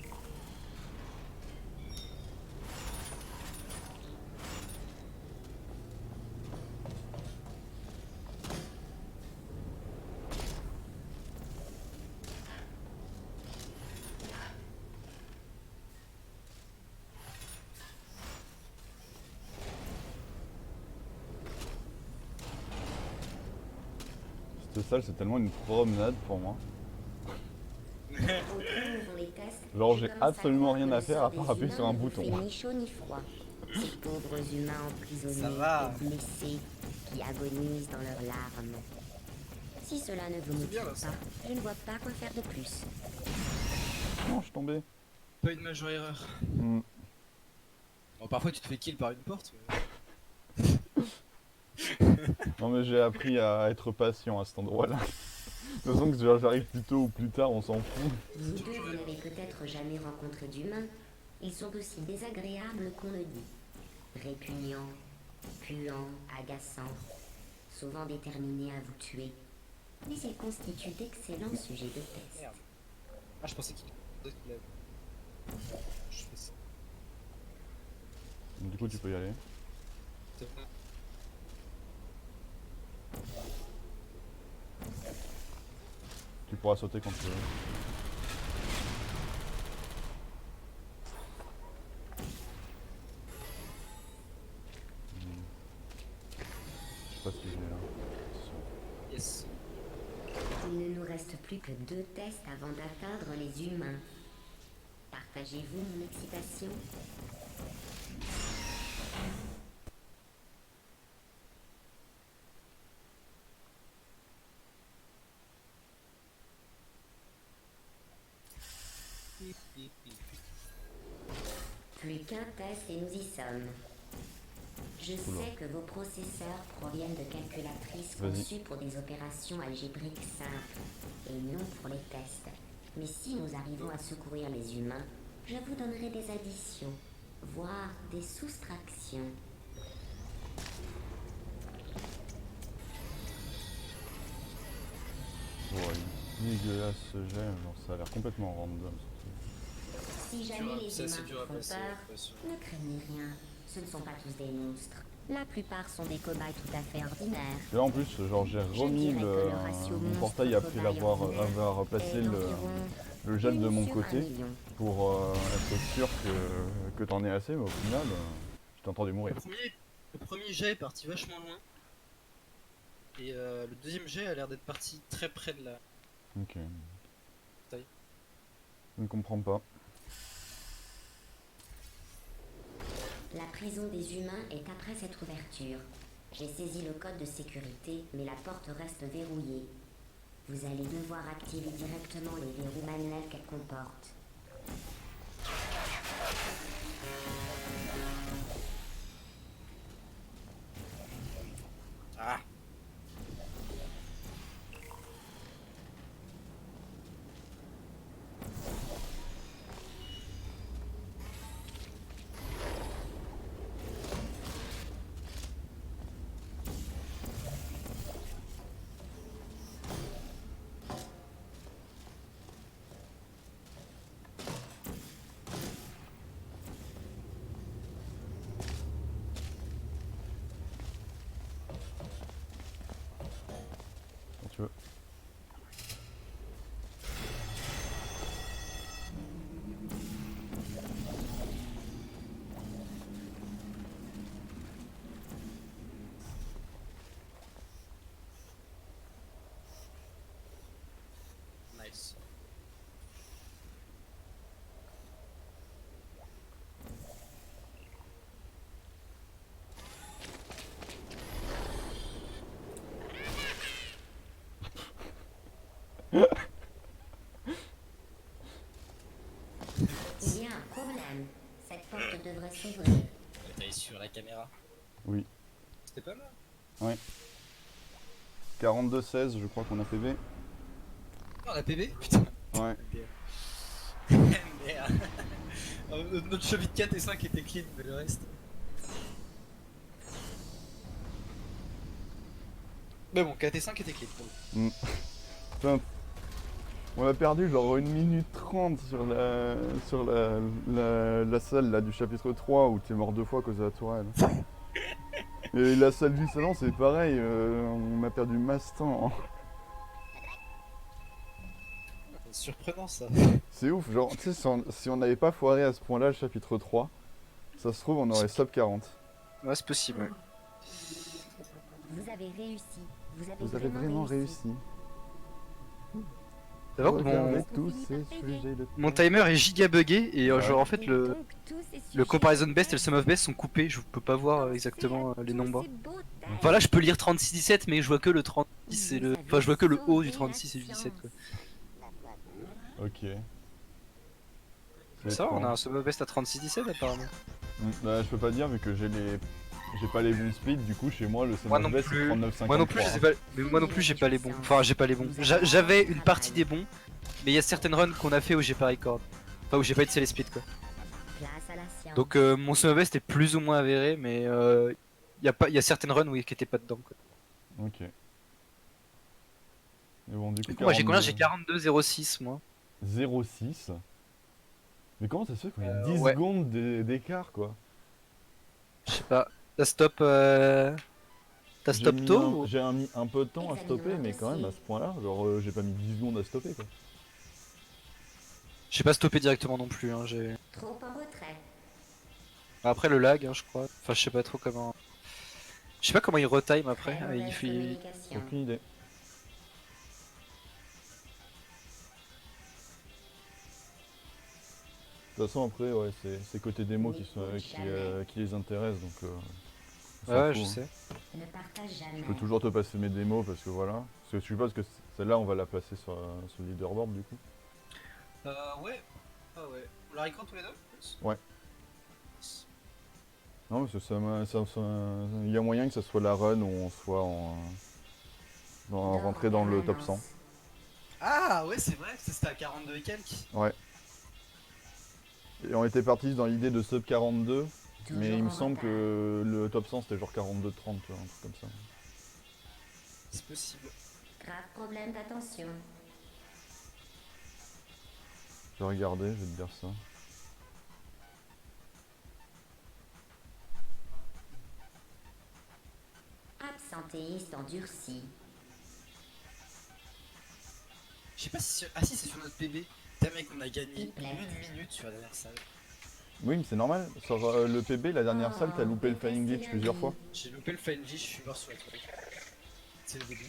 Cette salle, c'est tellement une promenade pour moi. Genre, j'ai absolument rien à faire à part appuyer sur un bouton. Ni chaud ni froid. Ces pauvres humains emprisonnés Ça va. et blessés qui agonisent dans leurs larmes. Si cela ne vous C'est bien, motive là, ça. pas, je ne vois pas quoi faire de plus. Non, je suis tombé. Pas une majeure erreur. Hmm. Bon, parfois tu te fais kill par une porte. Non, mais j'ai appris à être patient à cet endroit-là. De toute façon, que j'arrive plus tôt ou plus tard, on s'en fout. Vous deux, vous n'avez peut-être jamais rencontré d'humains. Ils sont aussi désagréables qu'on le dit. Répugnants, puants, agaçants, souvent déterminés à vous tuer. Mais ils constituent d'excellents sujets de test. Merde. Ah, je pensais qu'il lève. Je fais ça. Du coup, tu peux y aller. C'est bon. Tu pourras sauter quand tu veux. Je sais pas ce que j'ai là. Yes. Il ne nous reste plus que 2 tests avant d'atteindre les humains. Partagez-vous mon excitation? Plus qu'un test et nous y sommes. Je sais que vos processeurs proviennent de calculatrices Vas-y. conçues pour des opérations algébriques simples et non pour les tests. Mais si nous arrivons à secourir les humains, je vous donnerai des additions, voire des soustractions. Ouais, dégueulasse ce jet, genre ça a l'air complètement random. Si jamais les Ça, c'est humains dur à font passer, peur, bien sûr. ne craignez rien. Ce ne sont pas tous des monstres. La plupart sont des cobayes tout à fait ordinaires. Et là en plus, genre j'ai remis dirais que le ratio mon portail après l'avoir avoir placé est le d'environ gel de 1 mon sur côté 1 million. pour être sûr que t'en aies assez, mais au final, j'ai entendu mourir. Le premier jet est parti vachement loin. Et le deuxième jet a l'air d'être parti très près de la. Ok. Taille. Je ne comprends pas. La prison des humains est après cette ouverture. J'ai saisi le code de sécurité, mais la porte reste verrouillée. Vous allez devoir activer directement les verrous manuels qu'elle comporte. Ah. Elle devrait s'ouvrir. T'as sur la caméra. Oui. C'était pas mal. 42-16, je crois qu'on a PV. Oh, la PB. Putain. Ouais. Merde. Notre cheville de 4 et 5 était clean, mais le reste. Mais bon, 4 et 5 était clean pour le coup. Putain, on a perdu genre 1 minute 30 sur la salle là, du chapitre 3 où t'es mort 2 fois à cause de la tourelle. Et la salle du salon c'est pareil, on a perdu masse temps. C'est surprenant ça. C'est ouf, genre tu sais si on n'avait pas foiré à ce point là le chapitre 3, ça se trouve on aurait sub 40. Ouais, c'est possible, ouais. Vous avez réussi. Vous avez vraiment réussi. C'est vrai que Regardez tous ces sujets de mon timer est giga bugué et Ouais. genre en fait le comparison best et le sum of best sont coupés, je peux pas voir exactement les nombres. Enfin là je peux lire 36-17 mais je vois que le 36 et le... Enfin je vois que le haut du 36 et du 17 quoi. Ok. Ça va, on a un sum of best à 36-17 apparemment. Bah, je peux pas dire vu que j'ai pas les bons splits, du coup chez moi le Moi non CMFB c'est plus. 39,53. Moi non plus je sais pas. Mais moi non plus j'ai pas les bons. Enfin j'ai pas les bons. J'avais une partie des bons, mais il y a certaines runs qu'on a fait où j'ai pas record. Enfin où j'ai pas été les split quoi. Place à la science. Donc mon sum of best est plus ou moins avéré mais y a certaines runs qui étaient pas dedans quoi. Ok. Mais bon du coup Moi j'ai combien? 42. J'ai 42,06 moi. 0,6. Mais comment ça se fait qu'il y a 10 ouais. secondes d'écart quoi? Je sais pas. T'as stop t'as stop tôt ou... J'ai mis un peu de temps à stopper mais quand même à ce point là, genre j'ai pas mis 10 secondes à stopper quoi. J'ai pas stoppé directement non plus hein, j'ai... Trop en retrait. Après le lag hein, je crois. Enfin je sais pas trop comment... Je sais pas comment il retime après. Très Il mauvaise fait... communication. Aucune idée. De toute façon après ouais c'est côté démo qui les intéresse donc on s'en Ouais fout, je hein. sais. Ne partage jamais. Je peux toujours te passer mes démos parce que voilà. Parce que je suppose que celle-là on va la placer sur le leaderboard du coup. Ouais. Ah ouais. On la record tous les deux? Ouais. Non parce que il y a moyen que ça soit la run où on soit rentré dans le top 100. Ah ouais c'est vrai, c'était à 42 et quelques. Ouais. Et on était parti dans l'idée de sub 42, mais il me semble que le top 100 c'était genre 42-30, tu vois, un truc comme ça. C'est possible. Grave problème d'attention. Je vais regarder, je vais te dire ça. Absentéiste endurci. Je sais pas si... Ah si c'est sur notre PB. Putain mec on a gagné Il plaît. 1 minute sur la dernière salle. Oui, mais c'est normal. Sur le PB, la dernière salle, t'as loupé le flying glitch plusieurs fois. J'ai loupé le flying glitch, je suis mort sur la truc. C'est le début.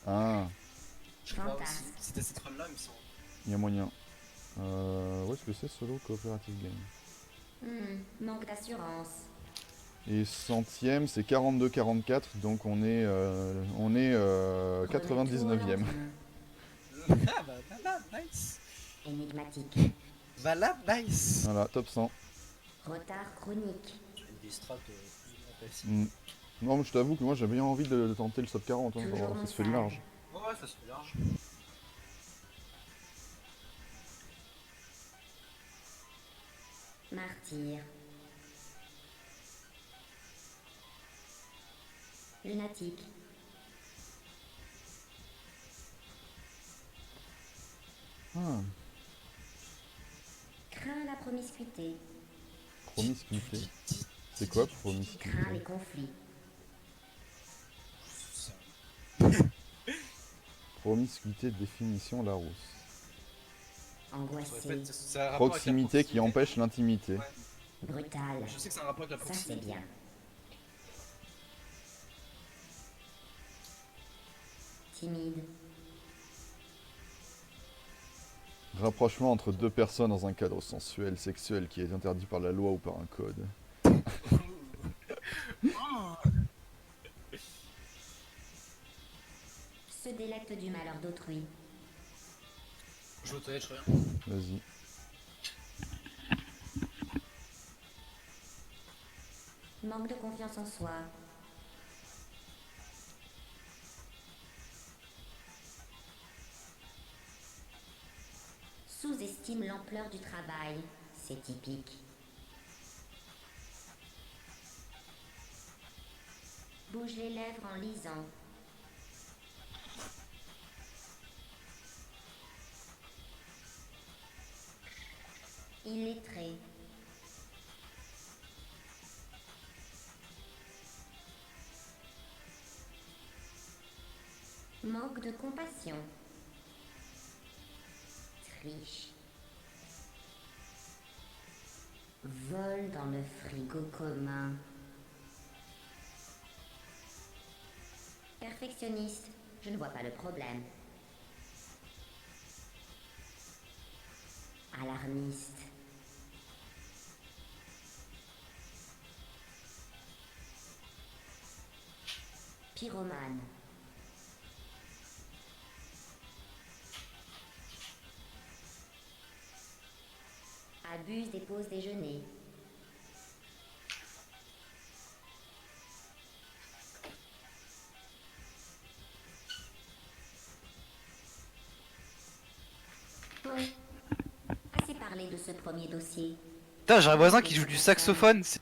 Ah, Je crois aussi. Fantasme. C'était cette run là il me semble. il y a moyen. Où est-ce que c'est solo coopérative game? Manque d'assurance. Et centième, c'est 42-44, donc on est 99ème. Ah bah voilà, nice. Énigmatique. Voilà, nice. Voilà, top 100. Retard chronique. J'ai une des strats plus ou moins facile. Mm. Non, mais je t'avoue que moi j'ai bien envie de tenter le sub 40, hein, Toujours genre, en ça se fait de salle. large. Ouais, ça se fait large. Martyr. Lunatique. Ah, Craint la promiscuité. promiscuité. C'est quoi Craint promiscuité? les conflits. Promiscuité, définition Larousse. Angoissé. Proximité qui empêche l'intimité. Ouais. Brutal. Je sais que c'est un rapport avec la Ça c'est proximité. bien. Timide. Rapprochement entre deux personnes dans un cadre sensuel, sexuel, qui est interdit par la loi ou par un code. Se délecte du malheur d'autrui. Je vais aux toilettes, je reviens. Vas-y. Manque de confiance en soi. Sous-estime l'ampleur du travail. C'est typique. Bouge les lèvres en lisant. Illettré. Manque de compassion. Triche. Vole dans le frigo commun. Perfectionniste, je ne vois pas le problème. Alarmiste. Pyromane. Abuse des pauses déjeuner. Bon, assez parlé de ce premier dossier. Putain, j'ai un voisin qui joue du saxophone, c'est...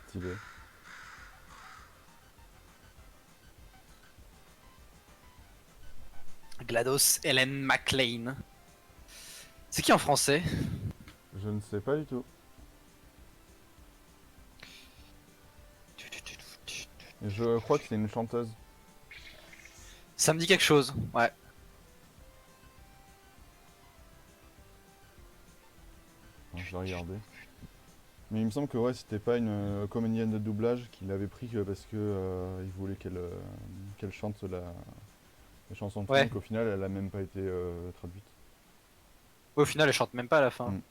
Stylé. GLaDOS Helen McLean. C'est qui en français? Je ne sais pas du tout. Et je crois que c'est une chanteuse. Ça me dit quelque chose, ouais. Alors, je vais regarder. Mais il me semble que ouais, c'était pas une comédienne de doublage qui l'avait pris que parce que il voulait qu'elle chante la chanson de fin, Ouais. qu'au final elle a même pas été traduite. Au final, elle chante même pas à la fin. Mm.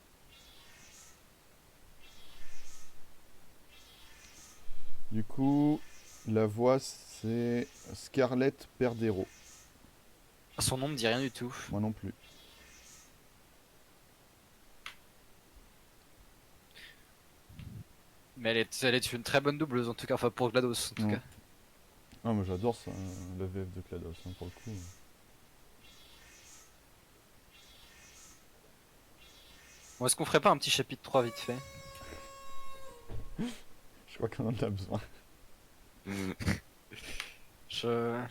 Du coup, la voix c'est Scarlett Perdero. Son nom me dit rien du tout. Moi non plus. Mais elle est une très bonne doubleuse en tout cas, enfin pour GLaDOS en tout Mm. cas. Ah, moi j'adore ça, la VF de GLaDOS hein, pour le coup. Bon, est-ce qu'on ferait pas un petit chapitre 3 vite fait? Je crois qu'on en a besoin. Je...